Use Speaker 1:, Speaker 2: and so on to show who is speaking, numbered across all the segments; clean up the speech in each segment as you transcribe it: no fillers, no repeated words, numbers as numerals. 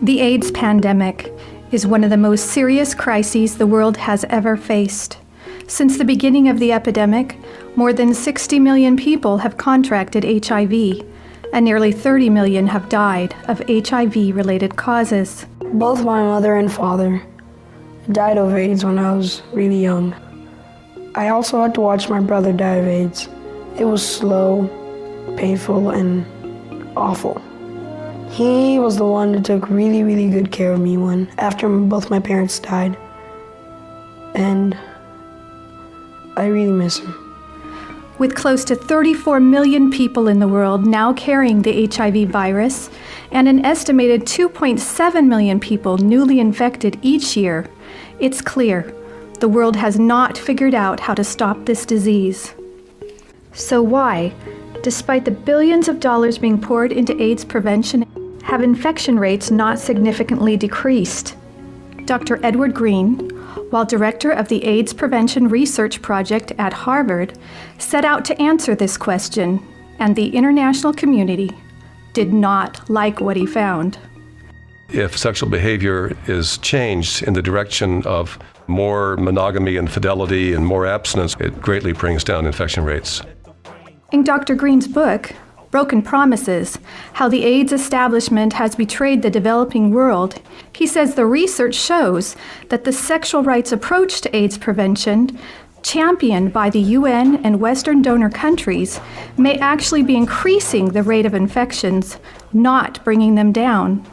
Speaker 1: The AIDS pandemic is one of the most serious crises the world has ever faced. Since the beginning of the epidemic, more than 60 million people have contracted HIV, and nearly 30 million have died of HIV-related causes.
Speaker 2: Both my mother and father died of AIDS when I was really young. I also had to watch my brother die of AIDS. It was slow, painful, and awful. He was the one that took really, really good care of me after both my parents died. And I really miss him.
Speaker 1: With close to 34 million people in the world now carrying the HIV virus, and an estimated 2.7 million people newly infected each year, it's clear the world has not figured out how to stop this disease. So why, despite the billions of dollars being poured into AIDS prevention, have infection rates not significantly decreased? Dr. Edward Green, while director of the AIDS Prevention Research Project at Harvard, set out to answer this question, and the international community did not like what he found.
Speaker 3: If sexual behavior is changed in the direction of more monogamy and fidelity and more abstinence, it greatly brings down infection rates.
Speaker 1: In Dr. Green's book, Broken Promises, How the AIDS Establishment Has Betrayed the Developing World, he says the research shows that the sexual rights approach to AIDS prevention, championed by the UN and Western donor countries, may actually be increasing the rate of infections, not bringing them down.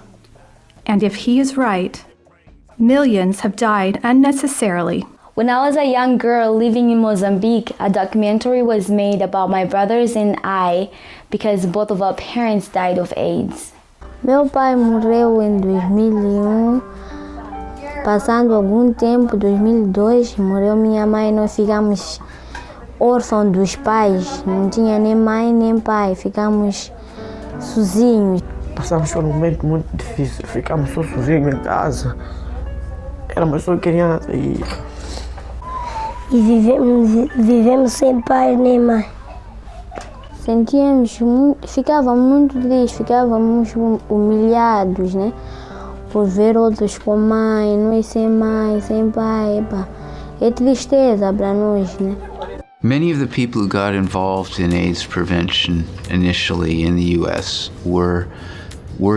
Speaker 1: And if he is right, millions have died unnecessarily.
Speaker 4: When I was a young girl living in Mozambique, a documentary was made about my brothers and I because both of our parents died of AIDS.
Speaker 5: Meu pai morreu em 2001. Passando algum tempo, 2002, morreu minha mãe. Nós ficamos órfãos dos pais. Não tinha nem mãe nem pai. Ficamos sozinhos.
Speaker 6: Passamos por um momento muito difícil. Ficamos só sozinhos em casa. Éramos só crianças e
Speaker 5: vivemos sem pai nem mãe. Ficávamos muito tristes, ficávamos humilhados, né? Por ver outros com mãe, nós sem pai, epa. É tristeza para nós, né?
Speaker 7: Many of the people who got involved in AIDS prevention initially in the U.S. were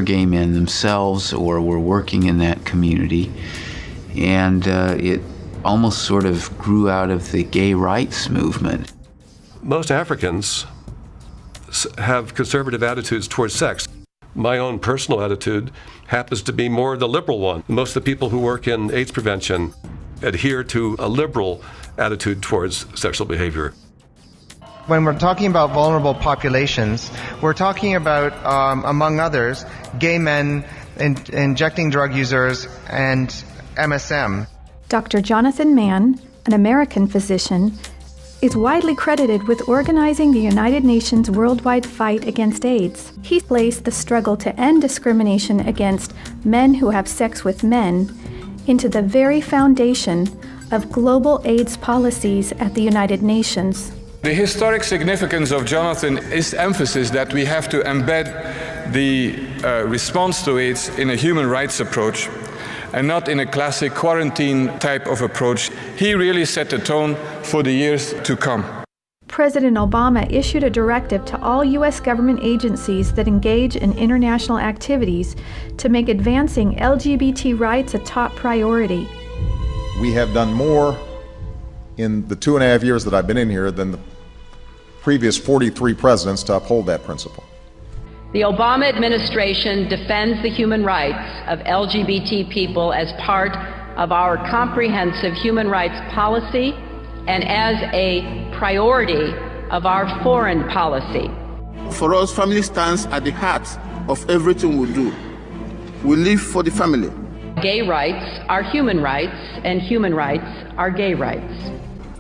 Speaker 7: gay men themselves or were working in that community, and it almost sort of grew out of the gay rights movement.
Speaker 3: Most Africans have conservative attitudes towards sex. My own personal attitude happens to be more the liberal one. Most of the people who work in AIDS prevention adhere to a liberal attitude towards sexual behavior.
Speaker 8: When we're talking about vulnerable populations, we're talking about, among others, gay men, injecting drug users, and MSM.
Speaker 1: Dr. Jonathan Mann, an American physician, is widely credited with organizing the United Nations worldwide fight against AIDS. He placed the struggle to end discrimination against men who have sex with men into the very foundation of global AIDS policies at the United Nations.
Speaker 9: The historic significance of Jonathan is emphasis that we have to embed the response to AIDS in a human rights approach and not in a classic quarantine type of approach. He really set the tone for the years to come.
Speaker 1: President Obama issued a directive to all U.S. government agencies that engage in international activities to make advancing LGBT rights a top priority.
Speaker 10: We have done more in the 2.5 years that I've been in here than the previous 43 presidents to uphold that principle.
Speaker 11: The Obama administration defends the human rights of LGBT people as part of our comprehensive human rights policy and as a priority of our foreign policy.
Speaker 12: For us, family stands at the heart of everything we do. We live for the family.
Speaker 11: Gay rights are human rights, and human rights are gay rights.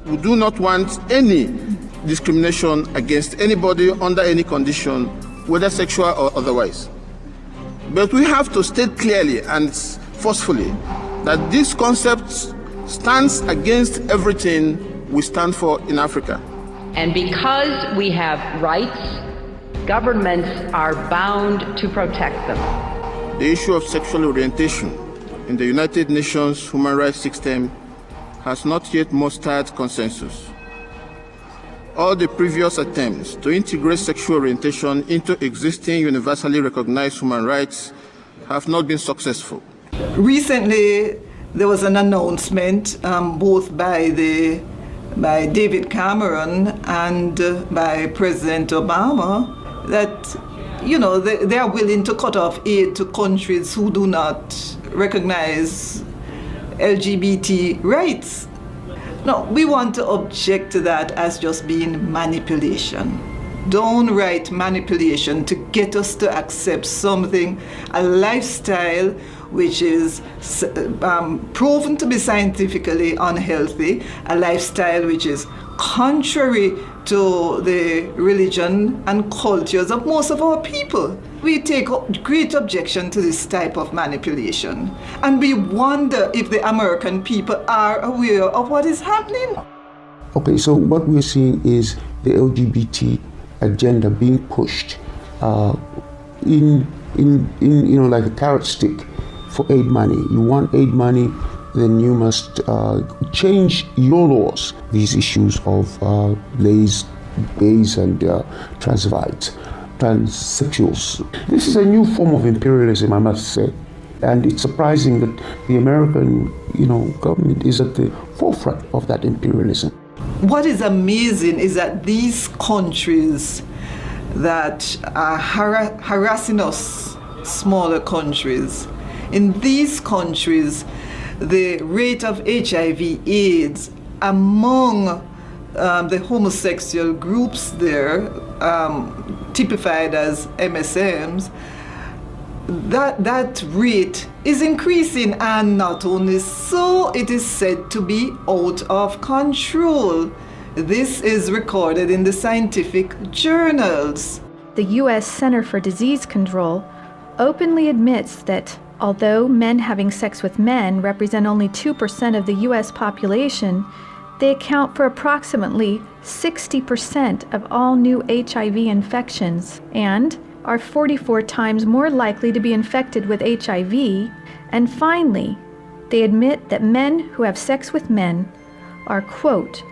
Speaker 12: We do not want any discrimination against anybody under any condition, whether sexual or otherwise. But we have to state clearly and forcefully that this concept stands against everything we stand for in Africa.
Speaker 11: And because we have rights, governments are bound to protect them.
Speaker 12: the issue of sexual orientation in the United Nations human rights system has not yet mustered consensus. All the previous attempts to integrate sexual orientation into existing universally recognized human rights have not been successful.
Speaker 13: Recently, there was an announcement both by David Cameron and by President Obama that, you know, they are willing to cut off aid to countries who do not recognize LGBT rights. No, we want to object to that as just being manipulation. Downright manipulation to get us to accept something, a lifestyle which is proven to be scientifically unhealthy, a lifestyle which is contrary to the religion and cultures of most of our people. We take great objection to this type of manipulation, and we wonder if the American people are aware of what is happening.
Speaker 14: Okay, so what we're seeing is the LGBT agenda being pushed in you know, like a carrot stick for aid money. You want aid money, then you must change your laws. These issues of gays and transsexuals. This is a new form of imperialism, I must say, and it's surprising that the American, you know, government is at the forefront of that imperialism.
Speaker 13: What is amazing is that these countries that are harassing us, smaller countries, in these countries, the rate of HIV/AIDS among the homosexual groups there, typified as MSMs, that rate is increasing, and not only so, it is said to be out of control. This is recorded in the scientific journals.
Speaker 1: The U.S. Center for Disease Control openly admits that although men having sex with men represent only 2% of the U.S. population, they account for approximately 60% of all new HIV infections and are 44 times more likely to be infected with HIV. And finally, they admit that men who have sex with men are, quote,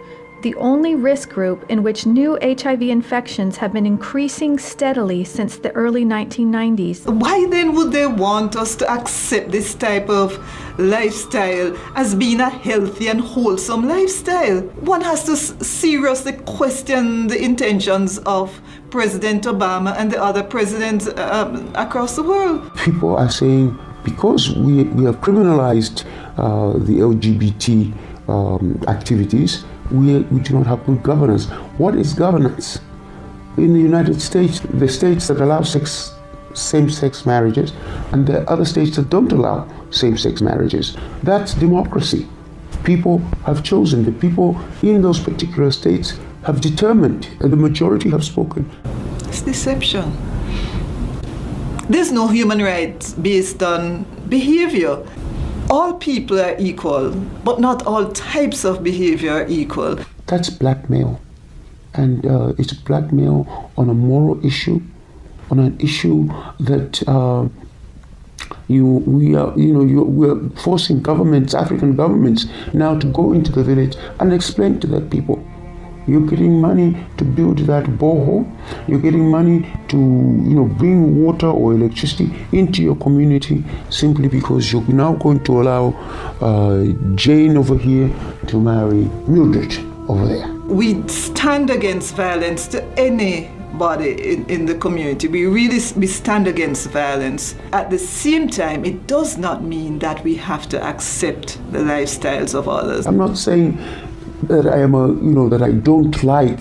Speaker 1: the only risk group in which new HIV infections have been increasing steadily since the early 1990s.
Speaker 13: Why then would they want us to accept this type of lifestyle as being a healthy and wholesome lifestyle? One has to seriously question the intentions of President Obama and the other presidents across the world.
Speaker 14: People are saying because we have criminalized the LGBT activities, we do not have good governance. What is governance? In the United States, the states that allow same-sex marriages, and the other states that don't allow same-sex marriages. That's democracy. People have chosen. The people in those particular states have determined, and the majority have spoken.
Speaker 13: It's deception. There's no human rights based on behavior. All people are equal, but not all types of behavior are equal.
Speaker 14: That's blackmail, and it's blackmail on a moral issue, on an issue that we're forcing governments, African governments, now to go into the village and explain to their people. You're getting money to build that borehole. You're getting money to, bring water or electricity into your community simply because you're now going to allow Jane over here to marry Mildred over there.
Speaker 13: We stand against violence to anybody in the community. We stand against violence. At the same time, it does not mean that we have to accept the lifestyles of others.
Speaker 14: I'm not saying that I am that I don't like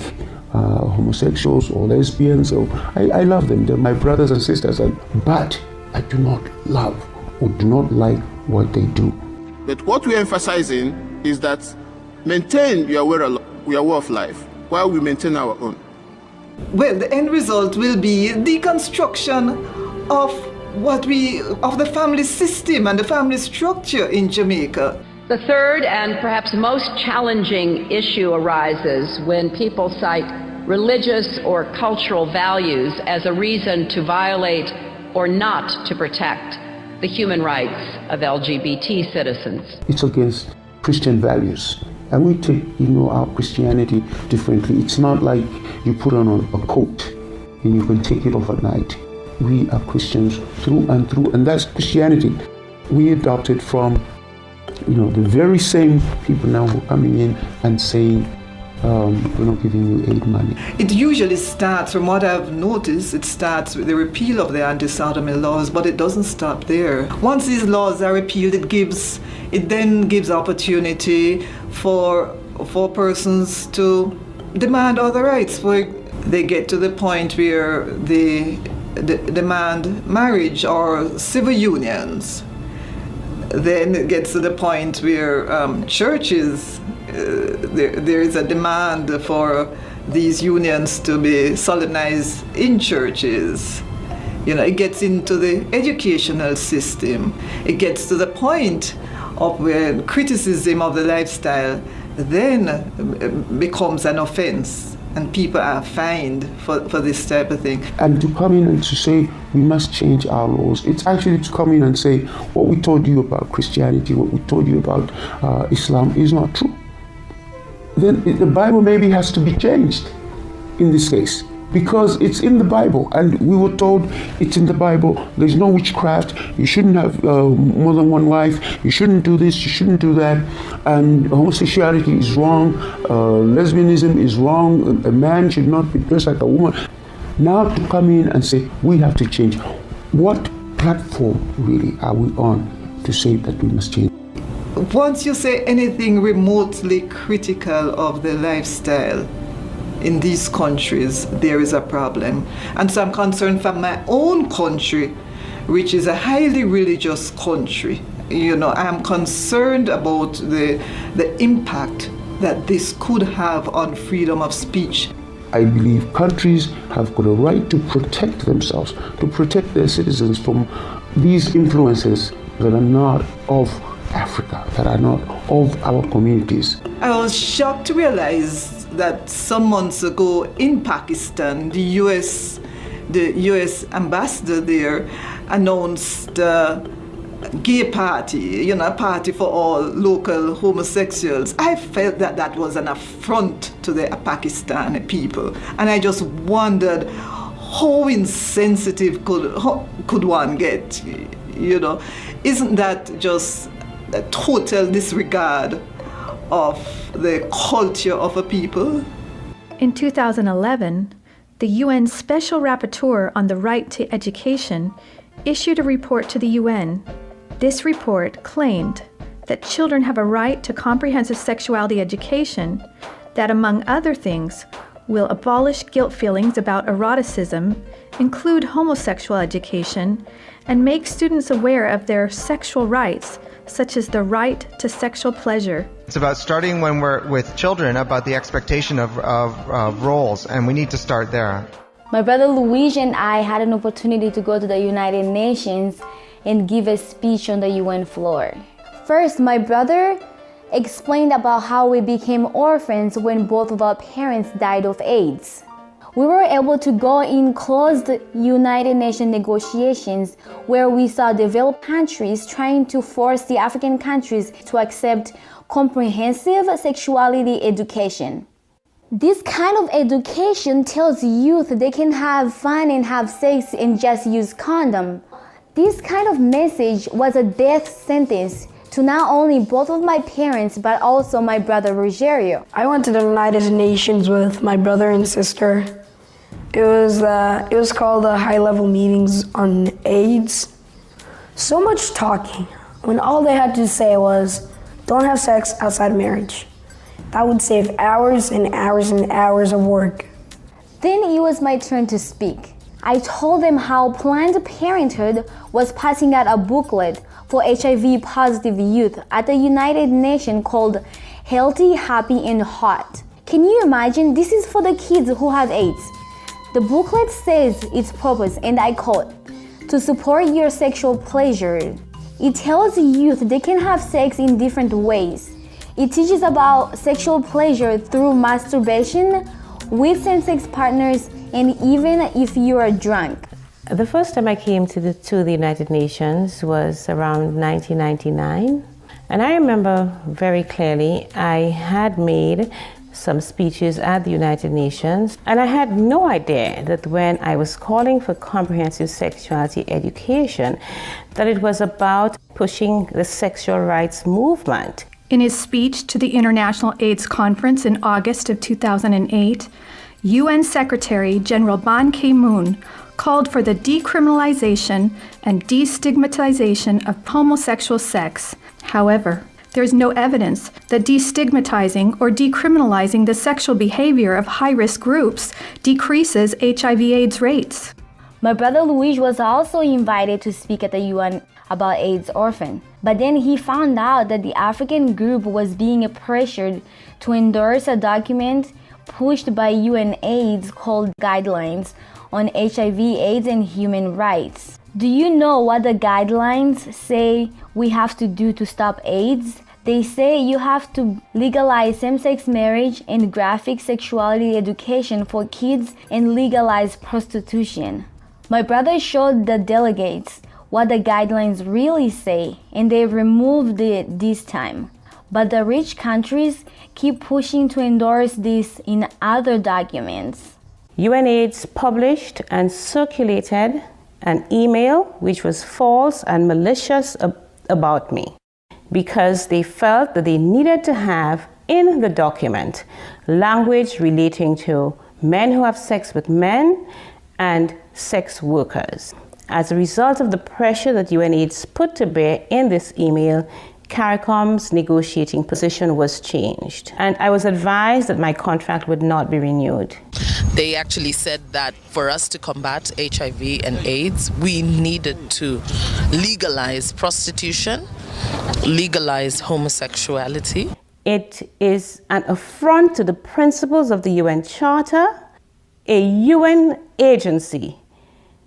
Speaker 14: homosexuals or lesbians. I love them. They're my brothers and sisters. But I do not love or do not like what they do.
Speaker 12: But what we're emphasizing is that maintain your way of life while we maintain our own.
Speaker 13: Well, the end result will be deconstruction of the family system and the family structure in Jamaica.
Speaker 11: The third and perhaps most challenging issue arises when people cite religious or cultural values as a reason to violate or not to protect the human rights of LGBT citizens.
Speaker 14: It's against Christian values. And we take, our Christianity differently. It's not like you put on a coat and you can take it off at night. We are Christians through and through, and that's Christianity. We adopted from, the very same people now who are coming in and saying, we're not giving you aid money.
Speaker 13: It usually starts, from what I've noticed, it starts with the repeal of the anti-sodomy laws, but it doesn't stop there. Once these laws are repealed, it then gives opportunity for persons to demand other rights. They get to the point where they demand marriage or civil unions. Then it gets to the point where churches, there is a demand for these unions to be solemnized in churches. It gets into the educational system. It gets to the point of where criticism of the lifestyle then becomes an offense, and people are fined for this type of thing.
Speaker 14: And to come in and to say we must change our laws, it's actually to come in and say what we told you about Christianity, what we told you about Islam is not true. Then the Bible maybe has to be changed in this case, because it's in the Bible, and we were told it's in the Bible. There's no witchcraft. You shouldn't have more than one wife. You shouldn't do this. You shouldn't do that. And homosexuality is wrong. Lesbianism is wrong. A man should not be dressed like a woman. Now to come in and say we have to change. What platform really are we on to say that we must change?
Speaker 13: Once you say anything remotely critical of the lifestyle in these countries, there is a problem. And so I'm concerned for my own country, which is a highly religious country. I'm concerned about the impact that this could have on freedom of speech.
Speaker 14: I believe countries have got a right to protect themselves, to protect their citizens from these influences that are not of Africa, that are not of our communities.
Speaker 13: I was shocked to realize that some months ago in Pakistan, the US ambassador there announced a gay party, a party for all local homosexuals. I felt that was an affront to the Pakistani people, and I just wondered how insensitive could one get, Isn't that just a total disregard of the culture of a people?
Speaker 1: In 2011, the UN Special Rapporteur on the Right to Education issued a report to the UN. This report claimed that children have a right to comprehensive sexuality education that, among other things, will abolish guilt feelings about eroticism, include homosexual education, and make students aware of their sexual rights, such as the right to sexual pleasure.
Speaker 8: It's about starting when we're with children about the expectation of roles, and we need to start there.
Speaker 4: My brother Luigi and I had an opportunity to go to the United Nations and give a speech on the UN floor. First, my brother explained about how we became orphans when both of our parents died of AIDS. We were able to go in closed United Nations negotiations where we saw developed countries trying to force the African countries to accept comprehensive sexuality education. This kind of education tells youth they can have fun and have sex and just use condom. This kind of message was a death sentence to not only both of my parents but also my brother Rogerio.
Speaker 2: I went to the United Nations with my brother and sister. It was called the high-level meetings on AIDS. So much talking when all they had to say was, don't have sex outside of marriage. That would save hours and hours and hours of work.
Speaker 4: Then it was my turn to speak. I told them how Planned Parenthood was passing out a booklet for HIV positive youth at the United Nations called Healthy, Happy, and Hot. Can you imagine? This is for the kids who have AIDS. The booklet says its purpose, and I quote, to support your sexual pleasure. It tells youth they can have sex in different ways. It teaches about sexual pleasure through masturbation, with same-sex partners, and even if you are drunk.
Speaker 15: The first time I came to the United Nations was around 1999. And I remember very clearly I had made some speeches at the United Nations, and I had no idea that when I was calling for comprehensive sexuality education, that it was about pushing the sexual rights movement.
Speaker 1: In his speech to the International AIDS Conference in August of 2008, UN Secretary General Ban Ki-moon called for the decriminalization and destigmatization of homosexual sex. However, there is no evidence that destigmatizing or decriminalizing the sexual behavior of high-risk groups decreases HIV/AIDS rates.
Speaker 4: My brother Luis was also invited to speak at the UN about AIDS orphan, but then he found out that the African group was being pressured to endorse a document pushed by UNAIDS called Guidelines on HIV/AIDS and Human Rights. Do you know what the guidelines say we have to do to stop AIDS? They say you have to legalize same-sex marriage and graphic sexuality education for kids and legalize prostitution. My brother showed the delegates what the guidelines really say, and they removed it this time. But the rich countries keep pushing to endorse this in other documents.
Speaker 15: UNAIDS published and circulated an email which was false and malicious about me because they felt that they needed to have in the document language relating to men who have sex with men and sex workers. As a result of the pressure that UNAIDS put to bear in this email, CARICOM's negotiating position was changed, and I was advised that my contract would not be renewed.
Speaker 16: They actually said that for us to combat HIV and AIDS, we needed to legalize prostitution, legalize homosexuality.
Speaker 15: It is an affront to the principles of the UN Charter. A UN agency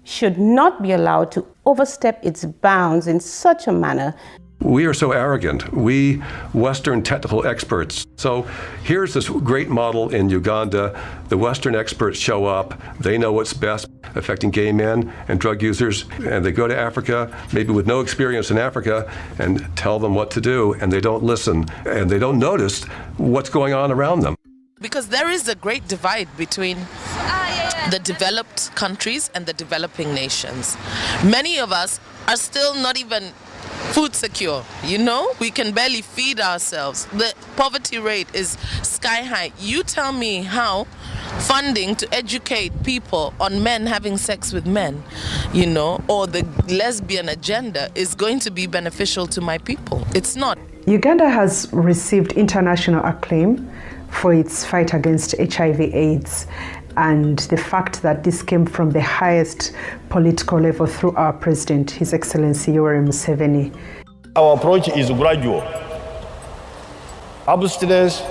Speaker 15: should not be allowed to overstep its bounds in such a manner.
Speaker 3: We are so arrogant, we Western technical experts. So here's this great model in Uganda. The Western experts show up, they know what's best affecting gay men and drug users, and they go to Africa, maybe with no experience in Africa, and tell them what to do, and they don't listen, and they don't notice what's going on around them.
Speaker 16: Because there is a great divide between the developed countries and the developing nations. Many of us are still not even food secure, you know? We can barely feed ourselves. The poverty rate is sky high. You tell me how funding to educate people on men having sex with men, you know, or the lesbian agenda is going to be beneficial to my people. It's not.
Speaker 17: Uganda has received international acclaim for its fight against HIV/AIDS, and the fact that this came from the highest political level through our president, His Excellency Yoweri Museveni.
Speaker 18: Our approach is gradual. Abstinence,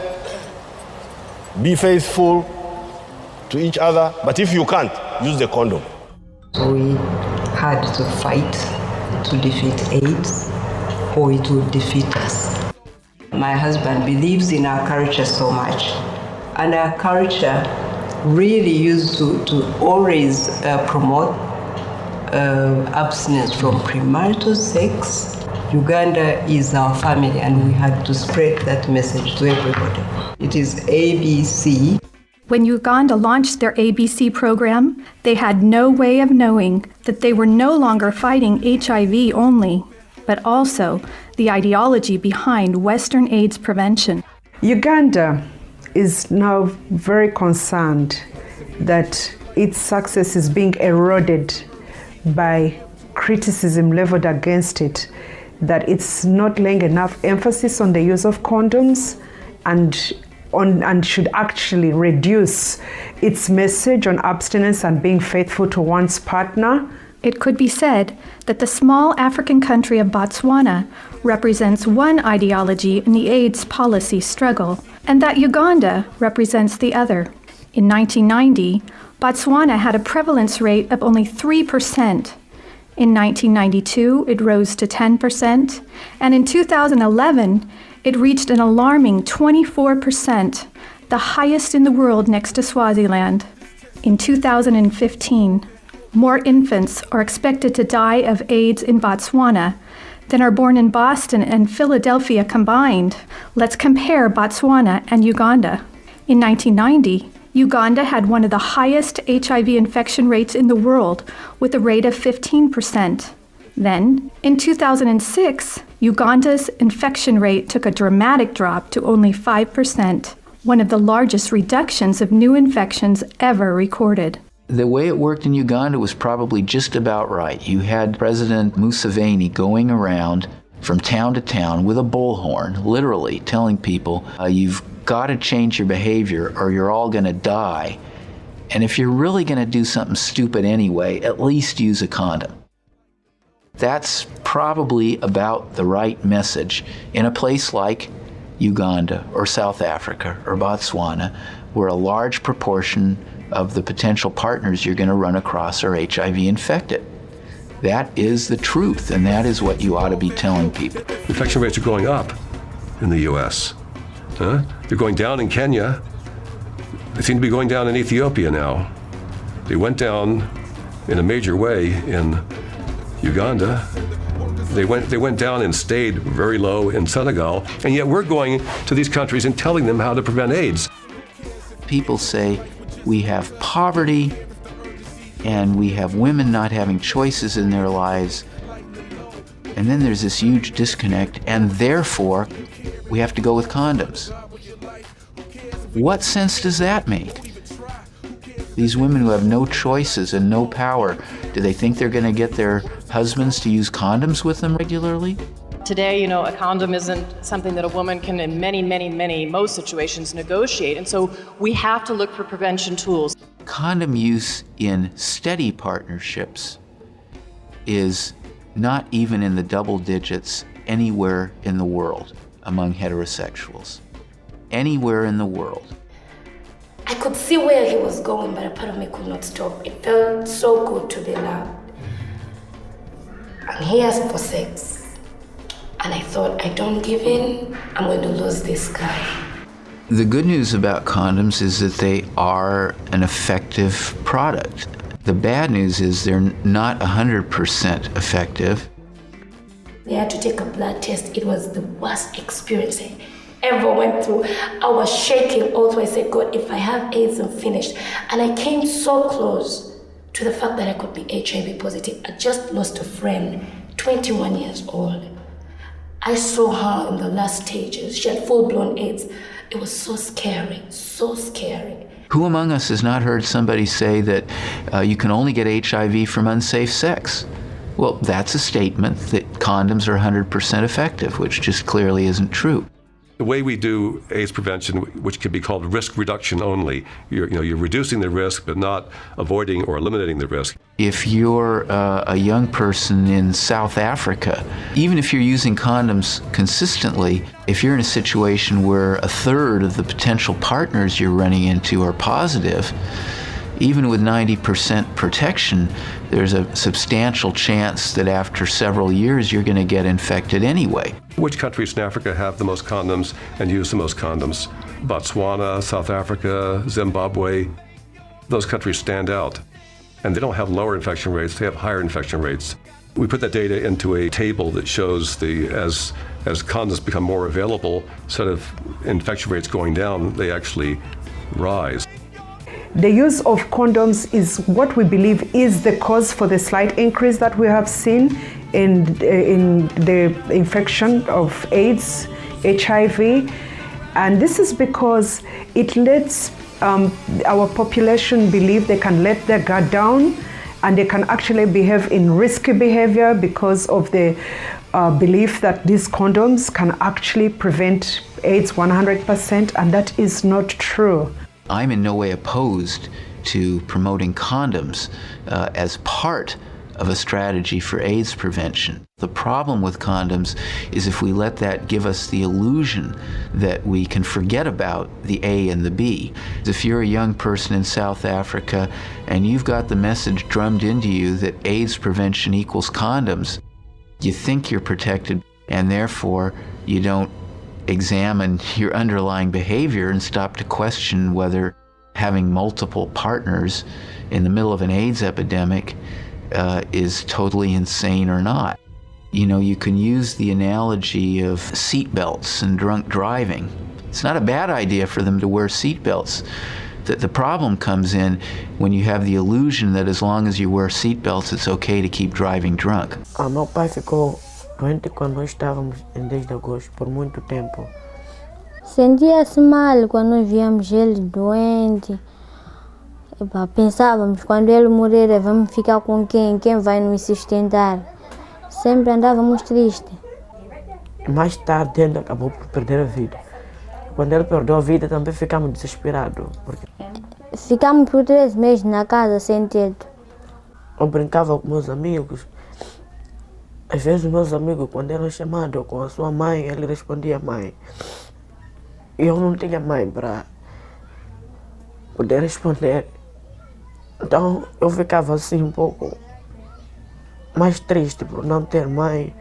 Speaker 18: be faithful to each other, but if you can't, use the condom.
Speaker 19: We had to fight to defeat AIDS, or it would defeat us. My husband believes in our culture so much, and our culture really used to always promote abstinence from premarital sex. Uganda is our family, and we had to spread that message to everybody. It is ABC.
Speaker 1: When Uganda launched their ABC program, they had no way of knowing that they were no longer fighting HIV only, but also the ideology behind Western AIDS prevention.
Speaker 17: Uganda is now very concerned that its success is being eroded by criticism leveled against it, that it's not laying enough emphasis on the use of condoms and should actually reduce its message on abstinence and being faithful to one's partner.
Speaker 1: It could be said that the small African country of Botswana represents one ideology in the AIDS policy struggle, and that Uganda represents the other. In 1990, Botswana had a prevalence rate of only 3%. In 1992, it rose to 10%, and in 2011, it reached an alarming 24%, the highest in the world next to Swaziland. In 2015, more infants are expected to die of AIDS in Botswana than are born in Boston and Philadelphia combined. Let's compare Botswana and Uganda. In 1990, Uganda had one of the highest HIV infection rates in the world, with a rate of 15%. Then, in 2006, Uganda's infection rate took a dramatic drop to only 5%, one of the largest reductions of new infections ever recorded.
Speaker 7: The way it worked in Uganda was probably just about right. You had President Museveni going around from town to town with a bullhorn, literally telling people, you've got to change your behavior or you're all going to die. And if you're really going to do something stupid anyway, at least use a condom. That's probably about the right message in a place like Uganda or South Africa or Botswana, where a large proportion of the potential partners you're going to run across are HIV infected. That is the truth, and that is what you ought to be telling people.
Speaker 3: Infection rates are going up in the U.S. They're going down in Kenya. They seem to be going down in Ethiopia now. They went down in a major way in Uganda. They went down and stayed very low in Senegal, and yet we're going to these countries and telling them how to prevent AIDS.
Speaker 7: People say we have poverty and we have women not having choices in their lives, and then there's this huge disconnect, and therefore we have to go with condoms. What sense does that make? These women who have no choices and no power, do they think they're going to get their husbands to use condoms with them regularly?
Speaker 20: Today, a condom isn't something that a woman can, in most situations, negotiate. And so we have to look for prevention tools.
Speaker 7: Condom use in steady partnerships is not even in the double digits anywhere in the world among heterosexuals. Anywhere in the world.
Speaker 21: I could see where he was going, but a part of me could not stop. It felt so good to be loved. And he asked for sex. And I thought, I don't give in, I'm going to lose this guy.
Speaker 7: The good news about condoms is that they are an effective product. The bad news is they're not 100% effective.
Speaker 21: They had to take a blood test. It was the worst experience I ever went through. I was shaking also. I said, God, if I have AIDS, I'm finished. And I came so close to the fact that I could be HIV positive. I just lost a friend, 21 years old. I saw her in the last stages. She had full-blown AIDS. It was so scary, so scary.
Speaker 7: Who among us has not heard somebody say that you can only get HIV from unsafe sex? Well, that's a statement that condoms are 100% effective, which just clearly isn't true.
Speaker 3: The way we do AIDS prevention, which can be called risk reduction only, you're reducing the risk but not avoiding or eliminating the risk.
Speaker 7: If you're a young person in South Africa, even if you're using condoms consistently, if you're in a situation where a third of the potential partners you're running into are positive, even with 90% protection, there's a substantial chance that after several years you're going to get infected anyway.
Speaker 3: Which countries in Africa have the most condoms and use the most condoms? Botswana, South Africa, Zimbabwe. Those countries stand out. And they don't have lower infection rates, they have higher infection rates. We put that data into a table that shows as condoms become more available, instead of infection rates going down, they actually rise.
Speaker 17: The use of condoms is what we believe is the cause for the slight increase that we have seen in the infection of AIDS, HIV. And this is because it lets our population believe they can let their guard down and they can actually behave in risky behavior because of the belief that these condoms can actually prevent AIDS 100%, and that is not true.
Speaker 7: I'm in no way opposed to promoting condoms as part of a strategy for AIDS prevention. The problem with condoms is if we let that give us the illusion that we can forget about the A and the B. If you're a young person in South Africa and you've got the message drummed into you that AIDS prevention equals condoms, you think you're protected, and therefore you don't examine your underlying behavior and stop to question whether Having multiple partners in the middle of an AIDS epidemic is totally insane or not. You know, you can use the analogy of seatbelts and drunk driving. It's not a bad idea for them to wear seatbelts. The problem comes in when you have the illusion that as long as you wear seatbelts, it's okay to keep driving drunk.
Speaker 6: Meu pai ficou doente quando nós estávamos em 10 de agosto, por muito tempo.
Speaker 5: Sentia-se mal quando nós víamos ele doente. Pensávamos, quando ele morrer, vamos ficar com quem? Quem vai nos sustentar? Sempre andávamos tristes.
Speaker 6: Mais tarde, ele acabou por perder a vida. Quando ele perdeu a vida, também ficamos desesperados. Porque
Speaker 5: ficamos por 3 meses na casa sem teto.
Speaker 6: Eu brincava com meus amigos. Às vezes, meus amigos, quando eram chamados com a sua mãe, ele respondia mãe. E eu não tinha mãe para poder responder. Então, eu ficava assim um pouco mais triste por não ter mãe.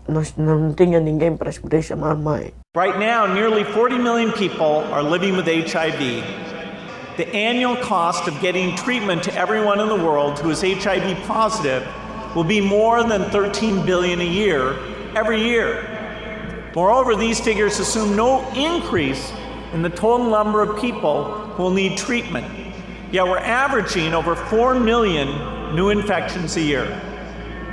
Speaker 6: Não tinha ninguém para poder chamar mãe.
Speaker 22: Right now, nearly 40 million people are living with HIV. The annual cost of getting treatment to everyone in the world who is HIV positive will be more than $13 billion a year, every year. Moreover, these figures assume no increase in the total number of people who will need treatment. Yet we're averaging over 4 million new infections a year.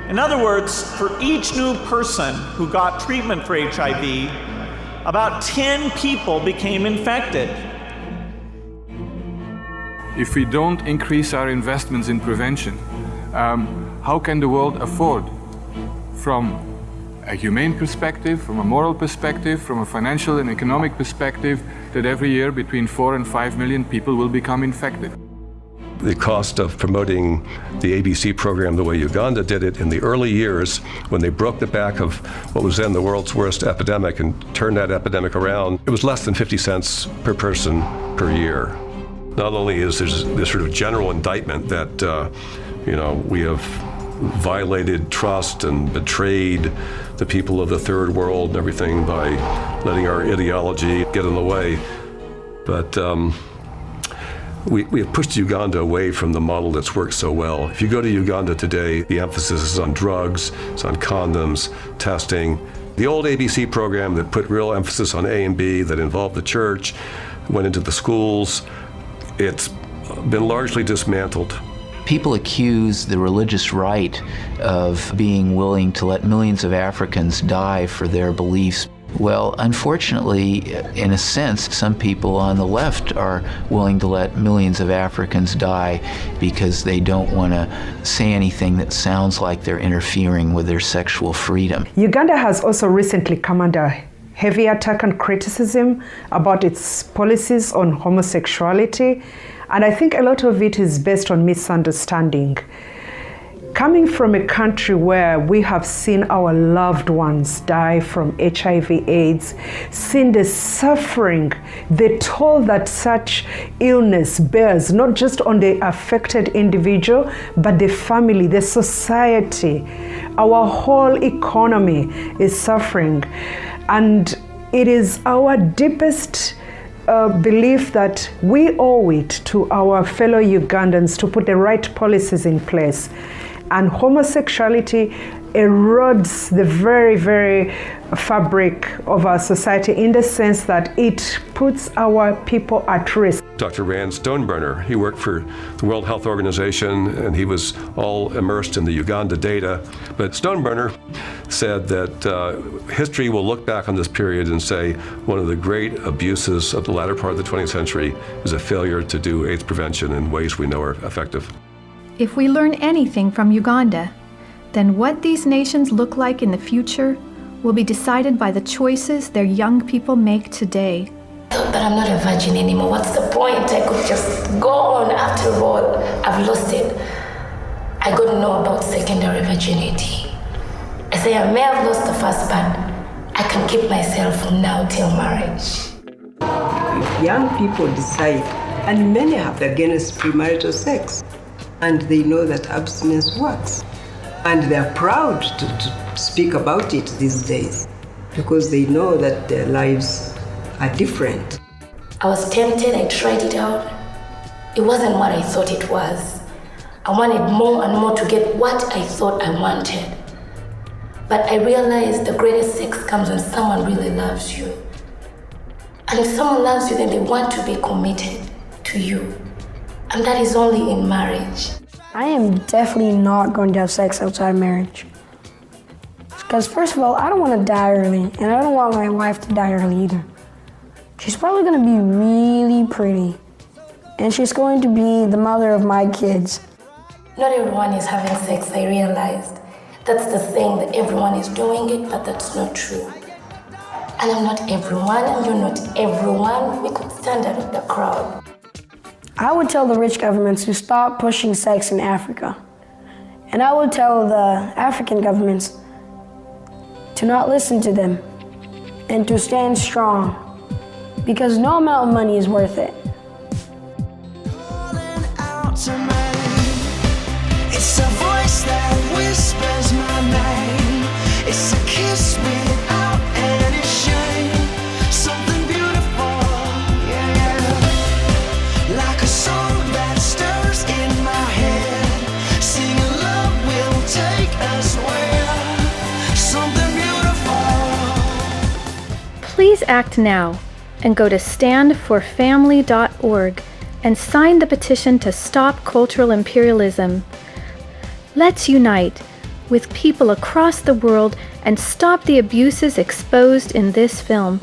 Speaker 22: In other words, for each new person who got treatment for HIV, about 10 people became infected.
Speaker 9: If we don't increase our investments in prevention, how can the world afford, from a humane perspective, from a moral perspective, from a financial and economic perspective, that every year between 4 and 5 million people will become infected?
Speaker 3: The cost of promoting the ABC program the way Uganda did it in the early years, when they broke the back of what was then the world's worst epidemic and turned that epidemic around, it was less than 50 cents per person per year. Not only is there this sort of general indictment that we have violated trust and betrayed the people of the third world and everything by letting our ideology get in the way, but we have pushed Uganda away from the model that's worked so well. If you go to Uganda today, the emphasis is on drugs, it's on condoms, testing. The old ABC program that put real emphasis on A and B, that involved the church, went into the schools, it's been largely dismantled.
Speaker 7: People accuse the religious right of being willing to let millions of Africans die for their beliefs. Well, unfortunately, in a sense, some people on the left are willing to let millions of Africans die because they don't want to say anything that sounds like they're interfering with their sexual freedom.
Speaker 17: Uganda has also recently come under heavy attack and criticism about its policies on homosexuality, and I think a lot of it is based on misunderstanding. Coming from a country where we have seen our loved ones die from HIV/AIDS, seen the suffering, the toll that such illness bears, not just on the affected individual, but the family, the society, our whole economy is suffering. And it is our deepest belief that we owe it to our fellow Ugandans to put the right policies in place. And homosexuality erodes the very, very fabric of our society in the sense that it puts our people at risk.
Speaker 3: Dr. Rand Stoneburner, he worked for the World Health Organization and he was all immersed in the Uganda data. But Stoneburner said that history will look back on this period and say one of the great abuses of the latter part of the 20th century is a failure to do AIDS prevention in ways we know are effective.
Speaker 1: If we learn anything from Uganda, then what these nations look like in the future will be decided by the choices their young people make today.
Speaker 21: But I'm not a virgin anymore. What's the point? I could just go on. After all, I've lost it. I got to know about secondary virginity. I say I may have lost the first, but I can keep myself from now till marriage.
Speaker 19: Young people decide, and many have against premarital sex, and they know that abstinence works. And they're proud to speak about it these days because they know that their lives are different.
Speaker 21: I was tempted, I tried it out. it wasn't what I thought it was. I wanted more and more to get what I thought I wanted. But I realized the greatest sex comes when someone really loves you. And if someone loves you, then they want to be committed to you. And that is only in marriage.
Speaker 2: I am definitely not going to have sex outside marriage. Because first of all, I don't want to die early, and I don't want my wife to die early either. She's probably going to be really pretty, and she's going to be the mother of my kids.
Speaker 21: Not everyone is having sex, I realized. That's the thing, that everyone is doing it, but that's not true. And I'm not everyone, and you're not everyone. We could stand out of the crowd.
Speaker 2: I would tell the rich governments to stop pushing sex in Africa. And I would tell the African governments to not listen to them and to stand strong, because no amount of money is worth it.
Speaker 10: It's a voice that whispers my name. It's a kiss without any shame. Something beautiful, yeah. Like a song that stirs in my head. Singing love will take us where. Something beautiful.
Speaker 1: Please act now and go to standforfamily.org and sign the petition to stop cultural imperialism. Let's unite with people across the world and stop the abuses exposed in this film.